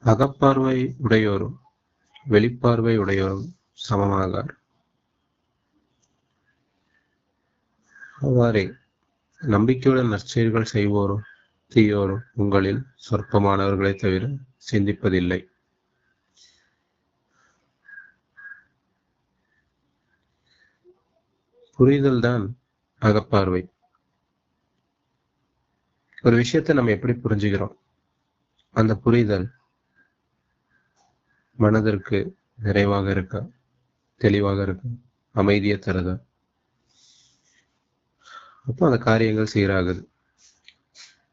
அகப்பார்வை உடையோரும் வெளிப்பார்வை உடையோரும் சமமாகார். அவ்வாறே நம்பிக்கையுடன் நற்செயல்கள் செய்வோரும் தீயோரும் உங்களில் சொற்பமானவர்களை தவிர சிந்திப்பதில்லை. புரிதல்தான் அகப்பார்வை. ஒரு விஷயத்தை நம்ம எப்படி புரிஞ்சுக்கிறோம், அந்த புரிதல் மனதிற்கு நிறைவாக இருக்கா, தெளிவாக இருக்கா, அமைதியை தருதா, அப்போ அந்த காரியங்கள் சீராகுது.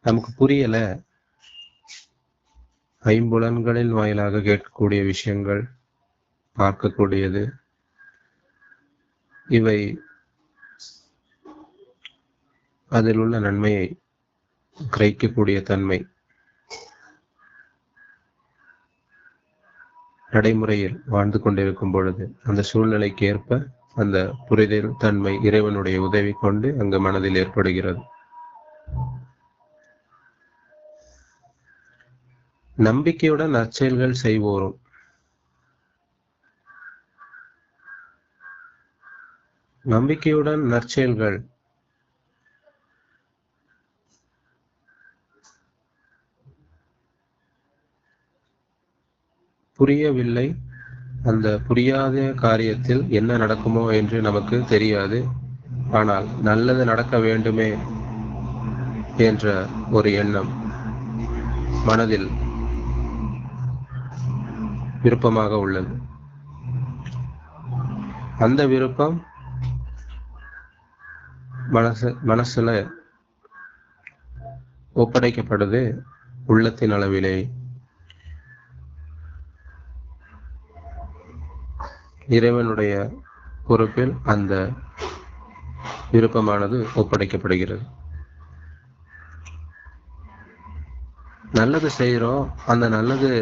நமக்கு புரியல, ஐம்புலன்களின் வாயிலாக கேட்கக்கூடிய விஷயங்கள், பார்க்கக்கூடியது, இவை அதில் உள்ள நன்மையை கிரகிக்கக்கூடிய தன்மை நடைமுறையில் வாழ்ந்து கொண்டிருக்கும் பொழுது அந்த சூழ்நிலைக்கு ஏற்ப அந்த புரிதல் தன்மை இறைவனுடைய உதவி கொண்டு அங்கு மனதில் ஏற்படுகிறது. நம்பிக்கையுடன் நற்செயல்கள் செய்வோரும் நம்பிக்கையுடன் நற்செயல்கள் புரியவில்லை. அந்த புரியாத காரியத்தில் என்ன நடக்குமோ என்று நமக்கு தெரியாது. ஆனால் நல்லது நடக்க வேண்டுமே என்ற ஒரு எண்ணம் மனதில் விருப்பமாக உள்ளது. அந்த விருப்பம் மனசுல ஒப்படைக்கப்படுது உள்ளத்தின் அளவிலே. இறைவனுடைய பொறுப்பில் அந்த விருப்பமானது ஒப்படைக்கப்படுகிறது. நல்லது செய்கிறோம், அந்த நல்லது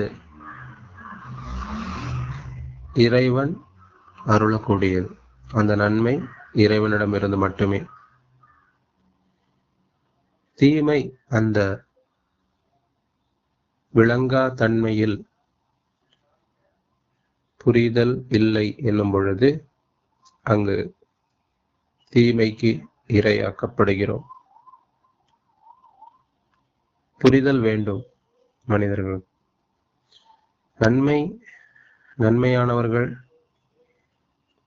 இறைவன் அருளக்கூடியது. அந்த நன்மை இறைவனிடமிருந்து மட்டுமே. தீமை அந்த விளங்கா தன்மையில் புரிதல் இல்லை என்னும் பொழுது அங்கு தீமைக்கு இரையாக்கப்படுகிறோம். புரிதல் வேண்டும் மனிதர்கள். நன்மையானவர்கள்,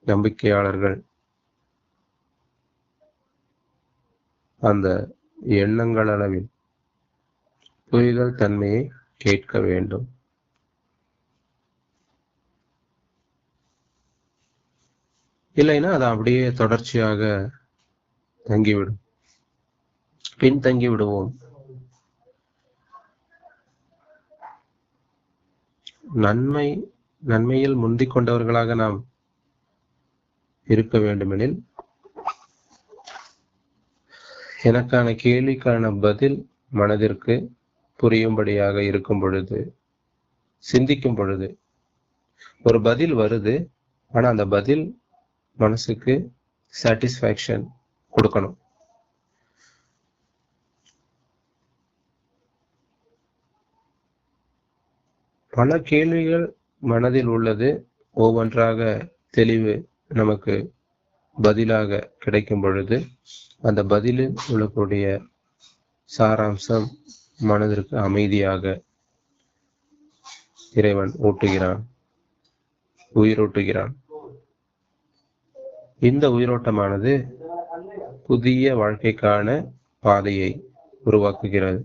நம்பிக்கையாளர்கள் அந்த எண்ணங்கள் அளவில் புரிதல் தன்மையை கேட்க வேண்டும். இல்லைன்னா அது அப்படியே தொடர்ச்சியாக தங்கிவிடும், பின்தங்கி விடுவோம். நன்மையில் முந்திக் கொண்டவர்களாக நாம் இருக்க வேண்டுமெனில் எனக்கான கேள்விக்கான பதில் மனதிற்கு புரியும்படியாக இருக்கும் பொழுது, சிந்திக்கும் பொழுது ஒரு பதில் வருது, ஆனா அந்த பதில் மனசுக்கு சாட்டிஸ்ஃபேக்ஷன் கொடுக்கணும். பல கேள்விகள் மனதில் உள்ளது, ஒவ்வொன்றாக தெளிவு நமக்கு பதிலாக கிடைக்கும் பொழுது அந்த பதிலில் உள்ளக்கூடிய சாராம்சம் மனதிற்கு அமைதியாக இறைவன் ஊட்டுகிறான், உயிரூட்டுகிறான். இந்த உயிரோட்டமானது புதிய வாழ்க்கைக்கான பாதையை உருவாக்குகிறது.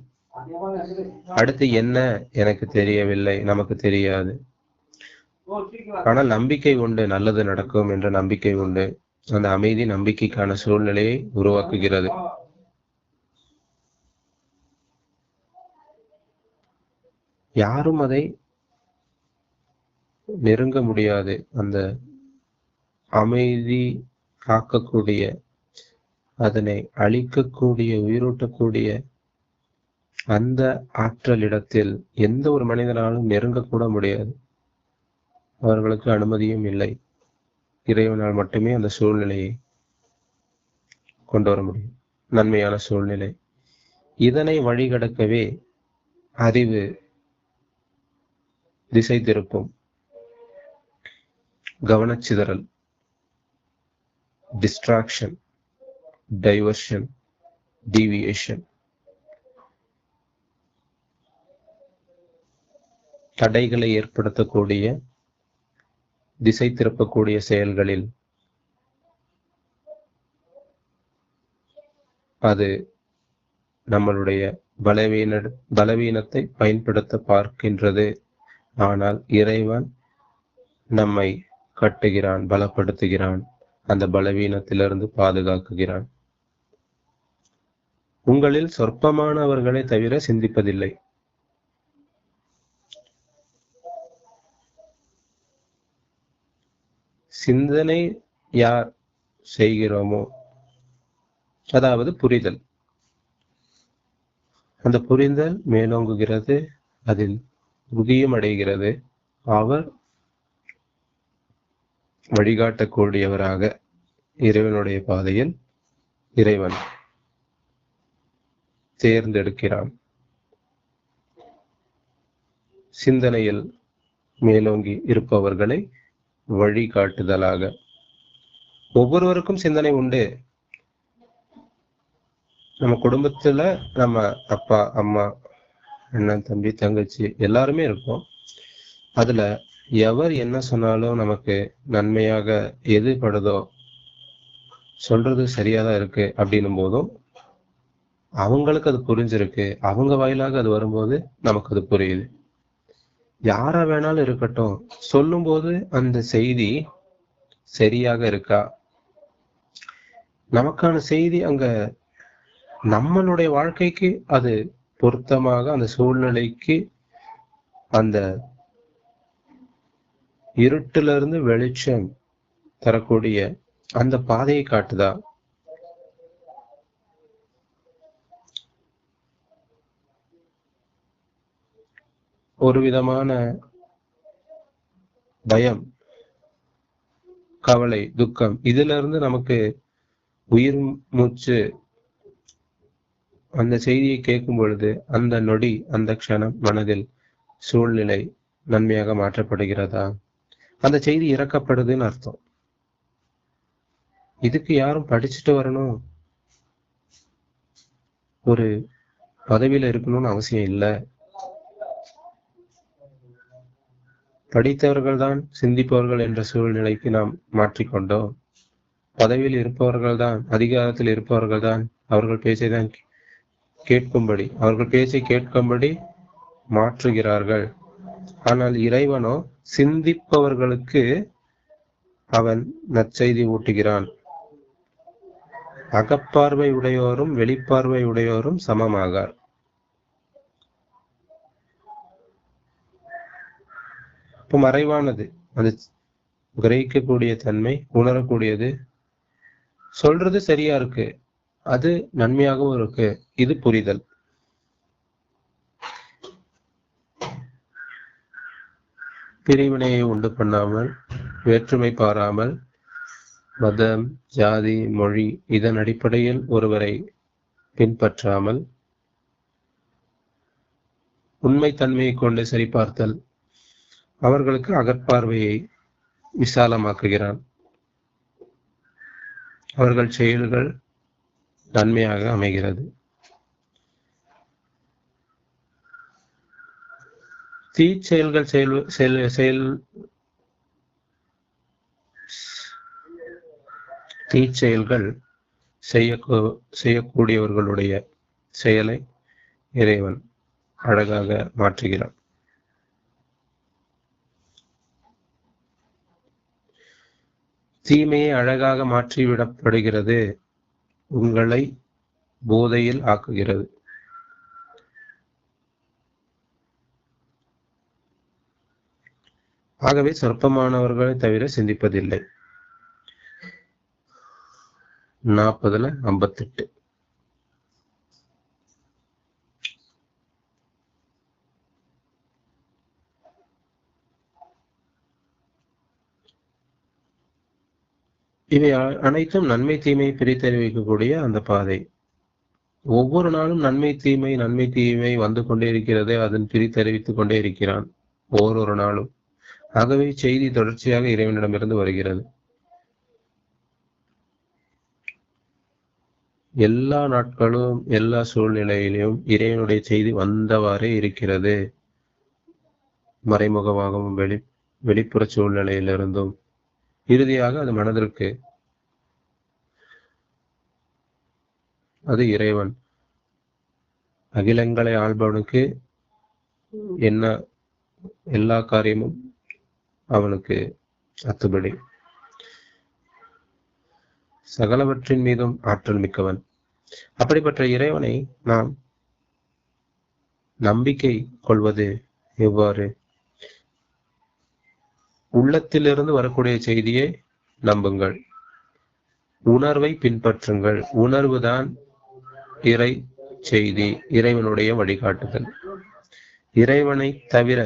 அடுத்து என்ன எனக்கு தெரியவில்லை, நமக்கு தெரியாது. ஆனால் நம்பிக்கை உண்டு, நல்லது நடக்கும் என்ற நம்பிக்கை உண்டு. அந்த அமைதி நம்பிக்கைக்கான சூழ்நிலையை உருவாக்குகிறது. யாரும் அதை நெருங்க முடியாது. அந்த அமைதி காக்கக்கூடிய, அதனை அழிக்கக்கூடிய, உயிரூட்டக்கூடிய அந்த ஆற்றலிடத்தில் எந்த ஒரு மனிதனாலும் நெருங்கக்கூட முடியாது. அவர்களுக்கு அனுமதியும் இல்லை. இறைவனால் மட்டுமே அந்த சூழ்நிலையை கொண்டு வர முடியும், நன்மையான சூழ்நிலை. இதனை வழிகடக்கவே அறிவு திசை திருப்பும், கவனச்சிதறல், டிஸ்ட்ராக்ஷன், டைவர்ஷன், டீவியேஷன், தடைகளை ஏற்படுத்தக்கூடிய, திசை திருப்பக்கூடிய செயல்களில் அது நம்மளுடைய பலவீனத்தை பயன்படுத்த பார்க்கின்றது. ஆனால் இறைவன் நம்மை கட்டுகிறான், பலப்படுத்துகிறான், அந்த பலவீனத்திலிருந்து பாதுகாக்குகிறான். உங்களில் சொற்பமானவர்களை தவிர சிந்திப்பதில்லை. சிந்தனை யார் செய்கிறோமோ, அதாவது புரிதல், அந்த புரிதல் மேலோங்குகிறது, அதில் உறுதியும் அடைகிறது. அவர் வழிகாட்டக்கூடியவராக இறைவனுடைய பாதையில் இறைவன் தேர்ந்தெடுக்கிறான். சிந்தனையில் மேலோங்கி இருப்பவர்களை வழிகாட்டுதலாக. ஒவ்வொருவருக்கும் சிந்தனை உண்டு. நம்ம குடும்பத்துல நம்ம அப்பா, அம்மா, அண்ணன், தம்பி, தங்கச்சி எல்லாருமே இருக்கோம். அதுல எவர் என்ன சொன்னாலும் நமக்கு நன்மையாக எது படுதோ, சொல்றது சரியாதான் இருக்கு அப்படின்னும் போதும் அவங்களுக்கு அது புரிஞ்சிருக்கு, அவங்க வாயிலாக அது வரும்போது நமக்கு அது புரியுது. யாரா வேணாலும் இருக்கட்டும், சொல்லும் போது அந்த செய்தி சரியாக இருக்கா, நமக்கான செய்தி அங்க நம்மளுடைய வாழ்க்கைக்கு அது பொருத்தமாக, அந்த சூழ்நிலைக்கு, அந்த இருட்டிலிருந்து வெளிச்சம் தரக்கூடிய அந்த பாதையை காட்டுதா? ஒரு விதமான பயம், கவலை, துக்கம், இதுல இருந்து நமக்கு உயிர் மூச்சு அந்த செய்தியை கேட்கும் பொழுது அந்த நொடி, அந்த க்ஷணம் மனதில் சூழ்நிலை நன்மையாக மாற்றப்படுகிறதா? அந்த செய்தி இறக்கப்படுதுன்னு அர்த்தம். இதுக்கு யாரும் படிச்சுட்டு வரணும், ஒரு பதவியில இருக்கணும்னு அவசியம் இல்லை. படித்தவர்கள் தான் சிந்திப்பவர்கள் என்ற சூழ்நிலைக்கு நாம் மாற்றிக்கொண்டோம். பதவியில் இருப்பவர்கள் தான், அதிகாரத்தில் இருப்பவர்கள் தான் அவர்கள் பேச்சை தான் கேட்கும்படி, அவர்கள் பேச்சை கேட்கும்படி மாற்றுகிறார்கள். ஆனால் இறைவனோ சிந்திப்பவர்களுக்கு அவன் நற்செய்தி ஊட்டுகிறான். அகப்பார்வை உடையோரும் வெளிப்பார்வை உடையோரும் சமமாகார். இப்ப மறைவானது, அது கிரகிக்கக்கூடிய தன்மை, உணரக்கூடியது, சொல்றது சரியா இருக்கு, அது நன்மையாகவும் இருக்கு, இது புரிதல். பிரிவினையை உண்டு பண்ணாமல், வேற்றுமை பாராமல், மதம், ஜாதி, மொழி இதன் அடிப்படையில் ஒருவரை பின்பற்றாமல், உண்மை தன்மையை கொண்டு சரிபார்த்தல் அவர்களுக்கு அகற்பார்வையை விசாலமாக்குகிறான். அவர்கள் செயல்கள் நன்மையாக அமைகிறது. தீச்செயல்கள் தீச்செயல்கள் செய்யக்கூடியவர்களுடைய செயலை இறைவன் அழகாக மாற்றுகிறான். தீமையை அழகாக மாற்றிவிடப்படுகிறது, உங்களை போதையில் ஆக்குகிறது. ஆகவே சொற்பமானவர்களை தவிர சிந்திப்பதில்லை. 40-58. இவை அனைத்தும் நன்மை தீமை பிரித்தறிவிக்கக்கூடிய அந்த பாதை. ஒவ்வொரு நாளும் நன்மை தீமை வந்து கொண்டே இருக்கிறது, அதன் பிரித்தறிவித்துக் கொண்டே இருக்கிறான். ஓரொரு நாளும். ஆகவே செய்தி தொடர்ச்சியாக இறைவனிடமிருந்து வருகிறது. எல்லா நாட்களும் எல்லா சூழ்நிலையிலும் இறைவனுடைய செய்தி வந்தவாறே இருக்கிறது. மறைமுகமாகவும் வெளிப்புற சூழ்நிலையிலிருந்தும் இறுதியாக அது மனதிற்கு அது இறைவன் அகிலங்களை ஆள்பவனுக்கு என்ன எல்லா காரியமும் அவனுக்கு அத்துபடி. சகலவற்றின் மீதும் ஆற்றல் மிக்கவன். அப்படிப்பட்ட இறைவனை நாம் நம்பிக்கை கொள்வது எவ்வாறு? உள்ளத்திலிருந்து வரக்கூடிய செய்தியை நம்புங்கள், உணர்வை பின்பற்றுங்கள். உணர்வுதான் இறை செய்தி, இறைவனுடைய வழிகாட்டுதல். இறைவனை தவிர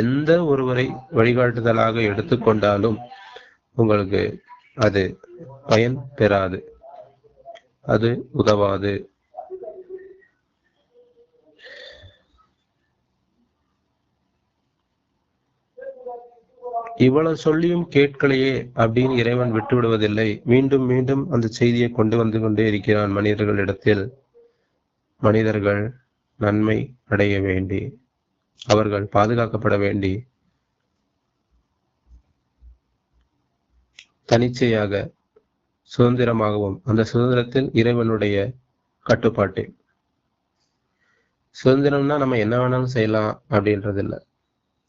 எந்த ஒருவரை வழிகாட்டுதலாக எடுத்துக்கொண்டாலும் உங்களுக்கு அது பயன் பெறாது, அது உதவாது. இவ்வளவு சொல்லியும் கேட்கலையே அப்படின்னு இறைவன் விட்டு விடுவதில்லை. மீண்டும் மீண்டும் அந்த செய்தியை கொண்டு வந்து கொண்டே இருக்கிறான் மனிதர்களிடத்தில். மனிதர்கள் நன்மை அடைய வேண்டி, அவர்கள் பாதுகாக்கப்பட வேண்டி, தனிச்சையாக சுதந்திரமாகவும், அந்த சுதந்திரத்தில் இறைவனுடைய கட்டுப்பாட்டில். சுதந்திரம்னா நம்ம என்ன வேணாலும் செய்யலாம் அப்படின்றது இல்லை.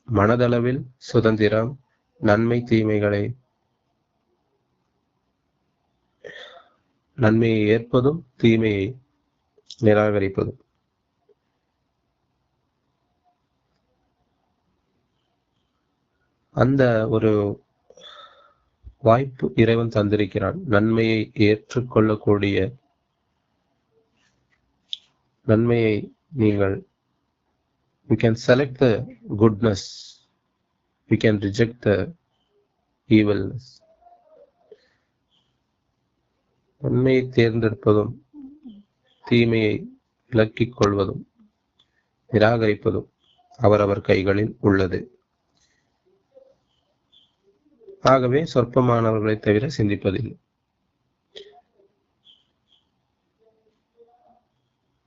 மனதளவில் சுதந்திரம், நன்மை தீமைகளை, நன்மையை ஏற்பதும் தீமையை நிராகரிப்பதும். அந்த ஒரு வாய்ப்பு இறைவன் தந்திருக்கிறான். நன்மையை ஏற்றுக்கொள்ளக்கூடிய, நன்மையை நீங்கள் we can select the goodness, we can reject the evilness. நன்மையை தேர்ந்தெடுப்பதும் தீமையை விலக்கிக் கொள்வதும் நிராகரிப்பதும் அவரவர் கைகளில் உள்ளது. ஆகவே சொற்பமானவர்களை தவிர சிந்திப்பதில்லை.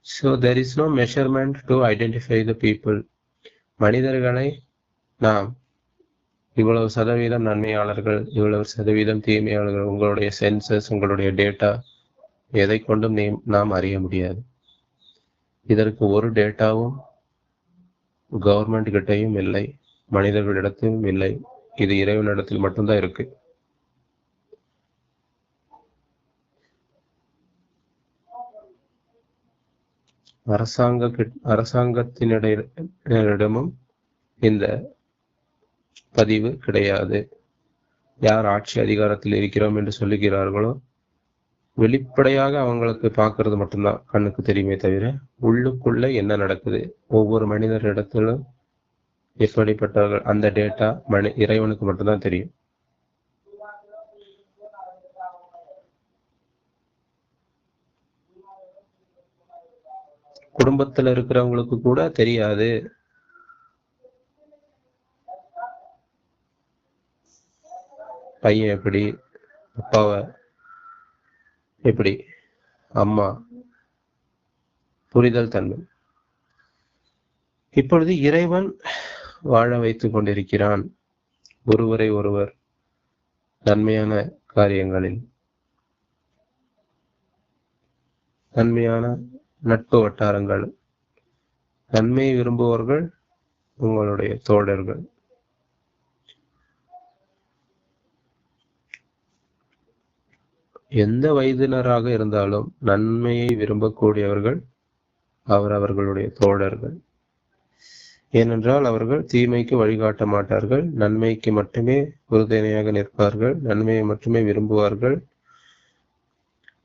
So there is no measurement to identify the people. மனிதர்களை நாம் இவ்வளவு சதவீதம் நன்மையாளர்கள், இவ்வளவு சதவீதம் தீமையாளர்கள், உங்களுடைய சென்சஸ், உங்களுடைய டேட்டா எதை கொண்டும் நாம் அறிய முடியாது. இதற்கு ஒரு டேட்டாவும் கவர்மெண்ட் கிட்டையும் இல்லை, மனிதர்களிடத்திலும் இல்லை. இது இறைவனிடத்தில் மட்டும்தான் இருக்கு. அரசாங்கத்தினிடமும் இந்த பதிவு கிடையாது. யார் ஆட்சி அதிகாரத்தில் இருக்கிறோம் என்று சொல்லுகிறார்களோ வெளிப்படையாக அவங்களுக்கு பார்க்கறது மட்டும்தான் கண்ணுக்கு தெரியுமே தவிர உள்ளுக்குள்ள என்ன நடக்குது, ஒவ்வொரு மனிதரிடத்திலும் எப்படிப்பட்டவர்கள், அந்த டேட்டா இறைவனுக்கு மட்டும்தான் தெரியும். குடும்பத்துல இருக்கிறவங்களுக்கு கூட தெரியாது. பையன் எப்படி, அப்பாவை எப்படி, அம்மா, புரிதல் தன்மை. இப்பொழுது இறைவன் வாழ வைத்துக் கொண்டிருக்கிறான் ஒருவரை ஒருவர் நன்மையான காரியங்களில், நன்மையான நட்பு வட்டாரங்கள். நன்மையை விரும்புபவர்கள் உங்களுடைய தோழர்கள். எந்த வயதினராக இருந்தாலும் நன்மையை விரும்பக்கூடியவர்கள் அவர்களுடைய தோழர்கள். ஏனென்றால் அவர்கள் தீமைக்கு வழிகாட்ட மாட்டார்கள், நன்மைக்கு மட்டுமே உறுதுணையாக நிற்பார்கள், நன்மையை மட்டுமே விரும்புவார்கள்,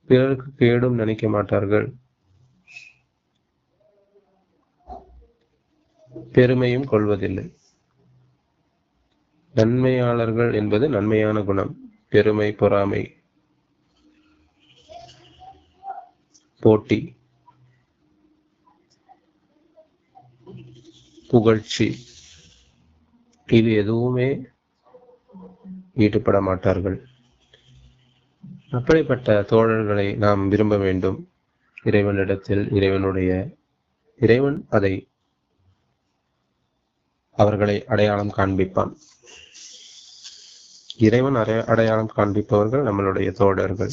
பிறருக்கு கேடும் நினைக்க மாட்டார்கள், பெருமையும் கொள்வதில்லை. நன்மையாளர்கள் என்பது நன்மையான குணம். பெருமை, பொறாமை, போட்டி, புகழ்ச்சி, இது எதுவுமே ஈடுபட மாட்டார்கள். அப்படிப்பட்ட தோழர்களை நாம் விரும்ப வேண்டும். இறைவனிடத்தில் இறைவன் அதை அவர்களை அடையாளம் காண்பிப்பான். இறைவன் அடையாளம் காண்பிப்பவர்கள் நம்மளுடைய தோழர்கள்.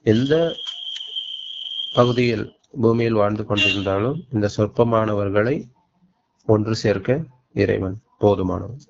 எந்த பகுதியில் பூமியில் வாழ்ந்து கொண்டிருந்தாலும் இந்த சொற்பமானவர்களை ஒன்று சேர்க்க இறைவன் போதுமானவன்.